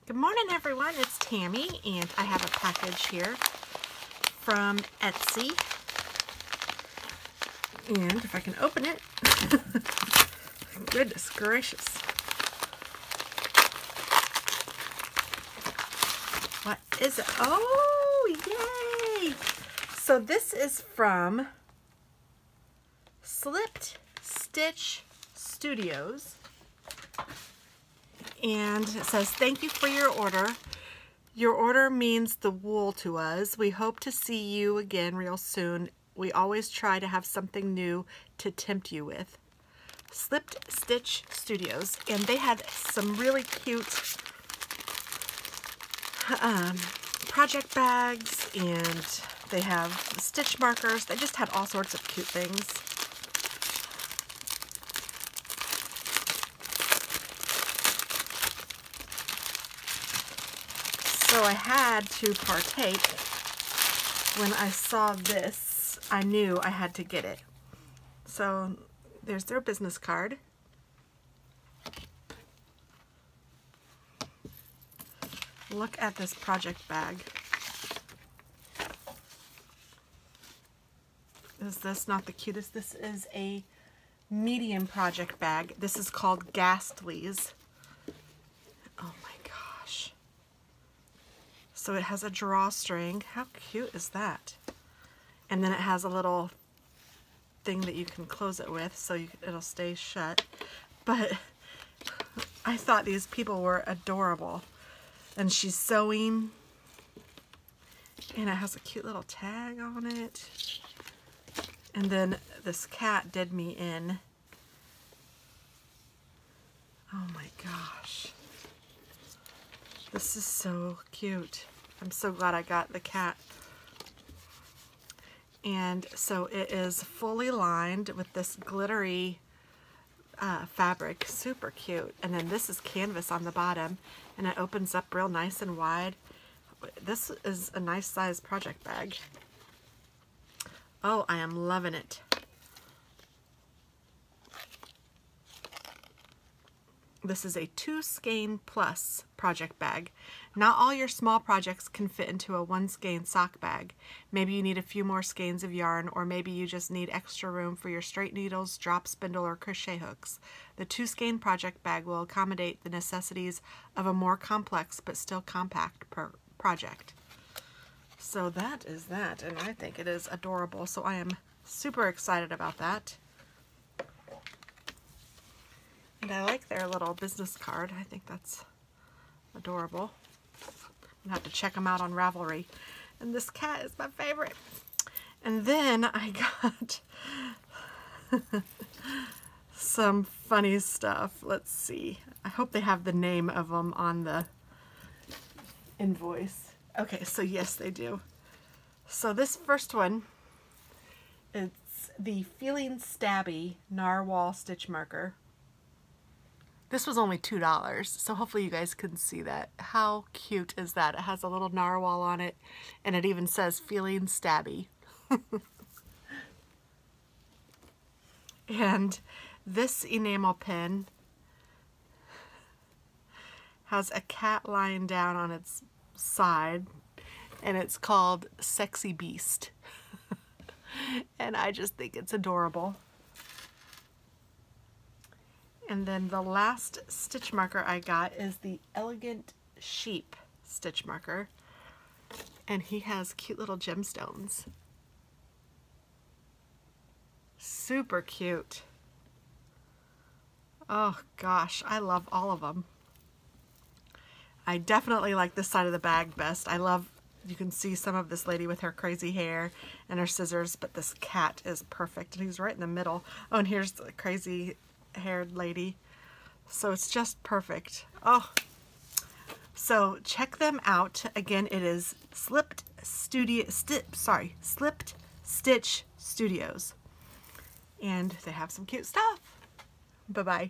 Good morning, everyone. It's Tammy, and I have a package here from Etsy. And if I can open it, goodness gracious. What is it? Oh, yay! So this is from Slipped Stitch Studios. And it says, thank you for your order. Your order means the wool to us. We hope to see you again real soon. We always try to have something new to tempt you with. Slipped Stitch Studios. And they had some really cute project bags, and they have stitch markers. They just had all sorts of cute things. So I had to partake. When I saw this, I knew I had to get it. So there's their business card. Look at this project bag. Is this not the cutest? This is a medium project bag. This is called Ghastly's. Oh my gosh. So it has a drawstring. How cute is that? And then it has a little thing that you can close it with so it'll stay shut. But I thought these people were adorable. And she's sewing. And it has a cute little tag on it. And then this cat did me in. Oh my gosh. This is so cute. I'm so glad I got the cat. And so it is fully lined with this glittery fabric. Super cute. And then this is canvas on the bottom. And it opens up real nice and wide. This is a nice size project bag. Oh, I am loving it. This is a 2 skein plus project bag. Not all your small projects can fit into a 1 skein sock bag. Maybe you need a few more skeins of yarn, or maybe you just need extra room for your straight needles, drop spindle, or crochet hooks. The 2 skein project bag will accommodate the necessities of a more complex but still compact project. So that is that, and I think it is adorable, so I am super excited about that. And I like their little business card. I think that's adorable. I'm going to have to check them out on Ravelry. And this cat is my favorite. And then I got some funny stuff. Let's see. I hope they have the name of them on the invoice. Okay, so yes, they do. So this first one, it's the Feeling Stabby Narwhal Stitch Marker. This was only $2, so hopefully you guys can see that. How cute is that? It has a little narwhal on it, and it even says Feeling Stabby. And this enamel pin has a cat lying down on its side, and it's called Sexy Beast. And I just think it's adorable. And then the last stitch marker I got is the Elegant Sheep stitch marker. And he has cute little gemstones. Super cute. Oh gosh, I love all of them. I definitely like this side of the bag best. I love, you can see some of this lady with her crazy hair and her scissors, but this cat is perfect. And he's right in the middle. Oh, and here's the crazy haired lady. So it's just perfect. Oh, so check them out. Again, it is Slipped Stitch Studios. And they have some cute stuff. Bye-bye.